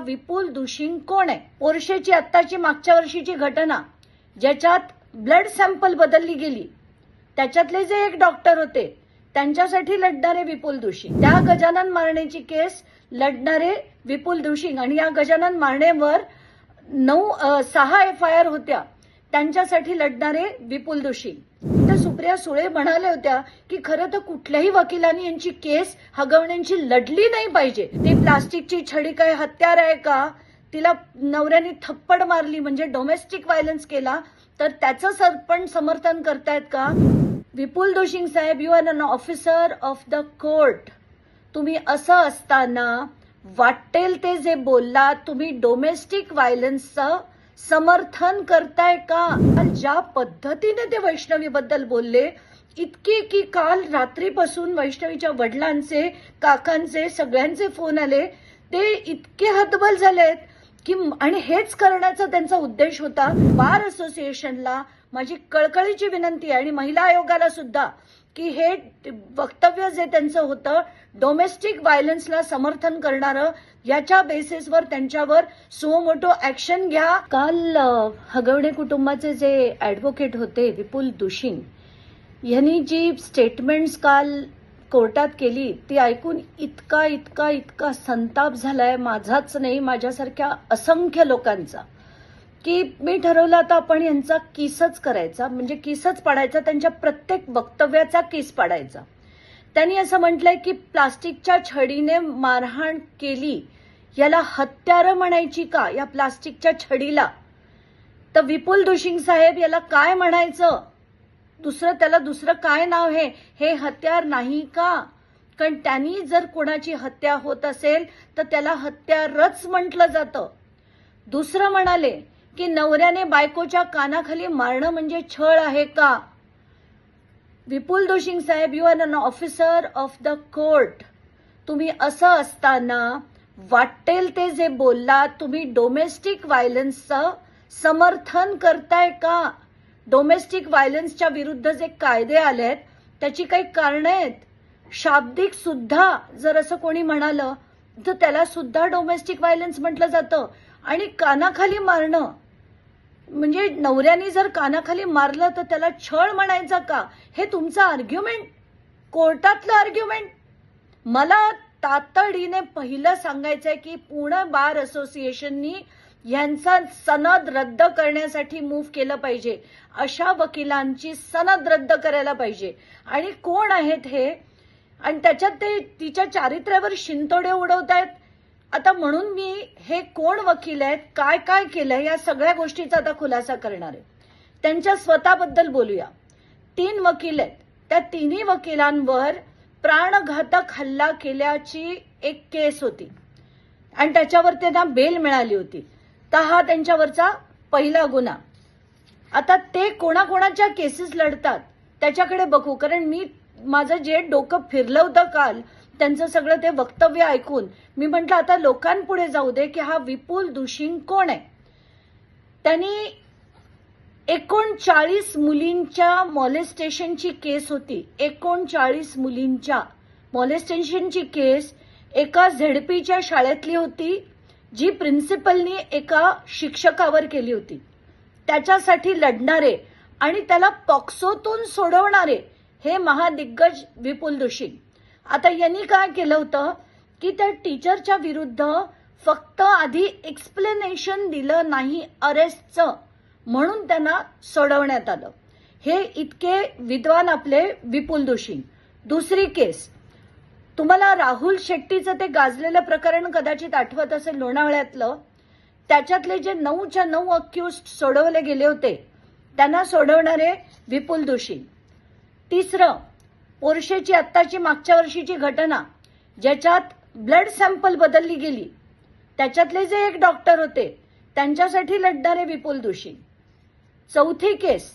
विपुल दुशिंग कोण आहे? पोर्शेची आत्ताची मागच्या वर्षीची घटना ज्याच्यात ब्लड सॅम्पल बदलली गेली, त्याच्यातले जे एक डॉक्टर होते त्यांच्यासाठी लढणारे विपुल दुशिंग, त्या गजानन मारणेची केस लढणारे विपुल दुशिंग आणि या गजानन मारणेवर 6 FIR होत्या, त्यांच्यासाठी लढणारे विपुल दुशिंग. तर सुप्रिया सुळे म्हणाल्या होत्या की खरं तर कुठल्याही वकिलांनी यांची केस हगवण्यांची लढली नाही पाहिजे. ती प्लास्टिकची छडी काय हत्यार आहे का? तिला नवऱ्याने थप्पड मारली म्हणजे डोमेस्टिक व्हायलन्स केला, तर त्याचं पण समर्थन करतायत का? विपुल दुशिंग साहेब, you are an officer of the court. तुम्ही असं असताना वाटेल ते जे बोलला, तुम्ही डोमेस्टिक व्हायलन्सचं समर्थन करताय का? ज्या पद्धतीने ते वैष्णवीबद्दल बोलले, इतकी की काल रात्रीपासून वैष्णवीच्या वडिलांचे, काकांचे, सगळ्यांचे फोन आले. ते इतके हतबल झालेत की, आणि हेच करण्याचा त्यांचा उद्देश होता. बार असोसिएशनला माझी कळकळीची विनंती आहे आणि महिला आयोगाला सुद्धा की हे वक्तव्य जे त्यांचं होतं डोमेस्टिक व्हायलन्सला समर्थन करणारं, याच्या बेसिसवर त्यांच्यावर सुमोटो ऍक्शन घ्या. काल हगवणे कुटुंबाचे जे ऍडव्होकेट होते विपुल दुशिंग यांनी जी स्टेटमेंट्स काल कोर्टात केली, ती ऐकून इतका इतका इतका संताप झालाय माझाच नाही, माझ्यासारख्या असंख्य लोकांचा, की मी ठरवलं आता आपण यांचा केसच करायचा, म्हणजे केसच पाडायचा, त्यांच्या प्रत्येक वक्तव्याचा केस पाडायचा. त्यांनी असं म्हटलंय की प्लास्टिकच्या छडीने मारहाण केली, याला हत्यारं म्हणायची का या प्लास्टिकच्या छडीला? तर विपुल दुशिंग साहेब, याला काय म्हणायचं? त्याला दुसरं काय नाव आहे? हे हत्यार नाही का? कारण त्यांनी जर कोणाची हत्या होत असेल तर त्याला हत्यारच म्हटलं जातं. दुसरं म्हणाले की नवऱ्याने बायकोच्या कानाखाली मारणं म्हणजे छळ आहे का? विपुल दुशिंग साहेब, you are an officer of the court. तुम्ही असं असताना वाटेल ते जे बोलला, तुम्ही डोमेस्टिक व्हायलन्सचं समर्थन करताय का? डोमेस्टिक व्हायलन्सच्या विरुद्ध जे कायदे आलेत त्याची काही कारणं आहेत. शाब्दिक सुद्धा जर असं कोणी म्हणालं तर त्याला सुद्धा डोमेस्टिक व्हायलन्स म्हटलं जातं. आणि कानाखाली मारणं म्हणजे नवऱ्याने जर कानाखाली मारलं तर त्याला छळ म्हणायचा का? हे तुमचं आर्ग्युमेंट, कोर्टातलं आर्ग्युमेंट. मला तातडीने पहिलं सांगायचंय की पुणे बार असोसिएशननी यांचा सनद रद्द करण्यासाठी मूव्ह केलं पाहिजे. अशा वकिलांची सनद रद्द करायला पाहिजे. आणि कोण आहेत हे? आणि त्याच्यात ते तिच्या चारित्र्यावर शिंतोडे उडवतायत. आता म्हणून मी हे कोण वकील आहेत, काय काय केलंय, या सगळ्या गोष्टीचा आता खुलासा करणार आहे. त्यांच्या स्वतःबद्दल बोलूया. 3 वकील आहेत. त्या तिन्ही वकिलांवर प्राणघातक हल्ला केल्याची एक केस होती आणि त्याच्यावर त्यांना बेल मिळाली होती. तर हा त्यांच्यावरचा पहिला गुन्हा. आता ते कोणाकोणाच्या केसेस लढतात त्याच्याकडे बघू, कारण माझं जे डोकं फिरलं होतं काल त्यांचं सगळं ते वक्तव्य ऐकून मी म्हटलं आता लोकांपुढे जाऊ दे की हा विपुल दुशिंग कोण आहे. त्यांनी 39 मुलींच्या मॉलेस्टेशनची केस होती. 39 मुलींच्या मॉलेस्टेशनची केस एका झेडपीच्या शाळेतली होती, जी प्रिन्सिपलनी एका शिक्षकावर केली होती. त्याच्यासाठी लढणारे आणि त्याला पॉक्सोतून सोडवणारे हे महादिग्गज विपुल दुशिंग. आता यांनी काय केलं होतं की त्या टीचरच्या विरुद्ध फक्त आधी एक्सप्लेनेशन दिलं नाही अरेस्टचं, म्हणून त्यांना सोडवण्यात आलं. हे इतके विद्वान आपले विपुल दुशिंग. दुसरी केस, तुम्हाला राहुल शेट्टीचं ते गाजलेलं प्रकरण कदाचित आठवत असेल लोणावळ्यातलं. त्याच्यातले जे 9च्या 9 अक्युज्ड सोडवले गेले होते त्यांना सोडवणारे विपुल दुशिंग. तिसरं, पोर्शेची आत्ताची मागच्या वर्षीची घटना ज्याच्यात ब्लड सॅम्पल बदलली गेली, त्याच्यातले जे एक डॉक्टर होते त्यांच्यासाठी लढणारे विपुल दुशिंग. चौथी केस,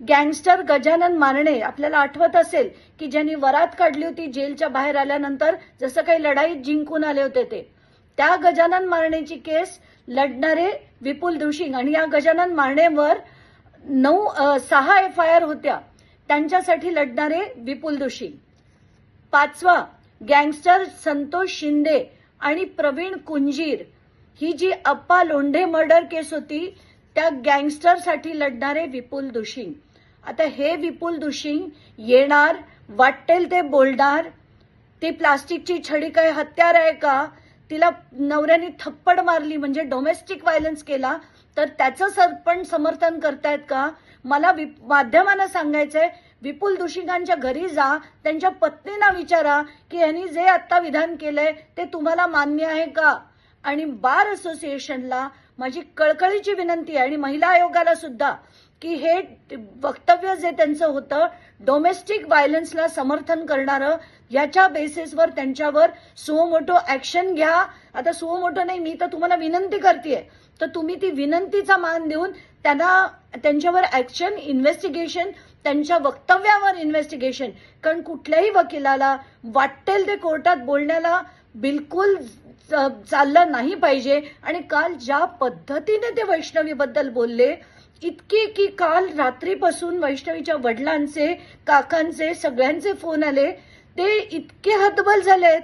गँगस्टर गजानन मारणे. आपल्याला आठवत असेल की ज्यांनी वरात काढली होती जेलच्या बाहेर आल्यानंतर, जसं काही लढाईत जिंकून आले होते ते, त्या गजानन मारणेची केस लढणारे विपुल दुशिंग आणि या गजानन मारणेवर 6 FIR होत्या, त्यांच्यासाठी लढणारे विपुल दुशिंग. 5वा, गँगस्टर संतोष शिंदे आणि प्रवीण कुंजीर ही जी अप्पा लोंढे मर्डर केस होती त्या गँगस्टरसाठी लढणारे विपुल दुशिंग. आता हे विपुल दुशिंग येणार, वाटेल ते बोलणार. ती प्लास्टिकची छडी काय हत्यार आहे का? तिला नवऱ्याने थप्पड मारली म्हणजे डोमेस्टिक व्हायलन्स केला तर त्याचं सरपण समर्थन करतायत का? मला माध्यमांना सांगायचंय, विपुल दुशिंगांच्या घरी जा, त्यांच्या पत्नींना विचारा की यांनी जे आता विधान केलंय ते तुम्हाला मान्य आहे का? आणि बार असोसिएशनला माझी कळकळीची विनंती आहे आणि महिला आयोगाला सुद्धा की हे वक्तव्य जे त्यांचं होतं डोमेस्टिक व्हायलन्सला समर्थन करणारं, याच्या बेसिसवर त्यांच्यावर सुमोटो ऍक्शन घ्या. आता सुमोटो नाही, मी तर तुम्हाला विनंती करतेय, तर तुम्ही ती विनंतीचा मान देऊन त्यांच्यावर ऍक्शन, इन्व्हेस्टिगेशन, त्यांच्या वक्तव्यावर इन्व्हेस्टिगेशन. कारण कुठल्याही वकिलाला वाटेल ते कोर्टात बोलण्याला बिलकुल चाललं नाही पाहिजे. आणि काल ज्या पद्धतीने ते वैष्णवीबद्दल बोलले, इतके की काल रात्रीपासून वैष्णवीच्या वडिलांचे, काकांचे, सगळ्यांचे फोन आले. ते इतके हतबल झालेत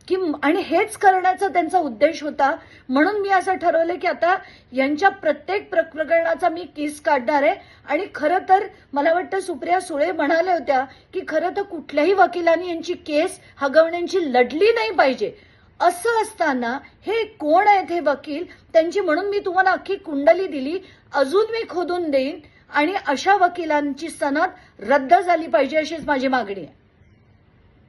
की, आणि हेच करण्याचा त्यांचा उद्देश होता. म्हणून मी असं ठरवलं की आता यांच्या प्रत्येक प्रकरणाचा मी केस काढणार आहे. आणि खरं तर मला वाटतं सुप्रिया सुळे म्हणाल्या होत्या की खरं तर कुठल्याही वकिलांनी यांची केस हगवण्यांची लढली नाही पाहिजे. असं असताना हे कोण आहेत हे वकील, त्यांची म्हणून मी तुम्हाला अख्खी कुंडली दिली, अजून मी खोदून देईन आणि अशा वकिलांची सनद रद्द झाली पाहिजे अशीच माझी मागणी आहे.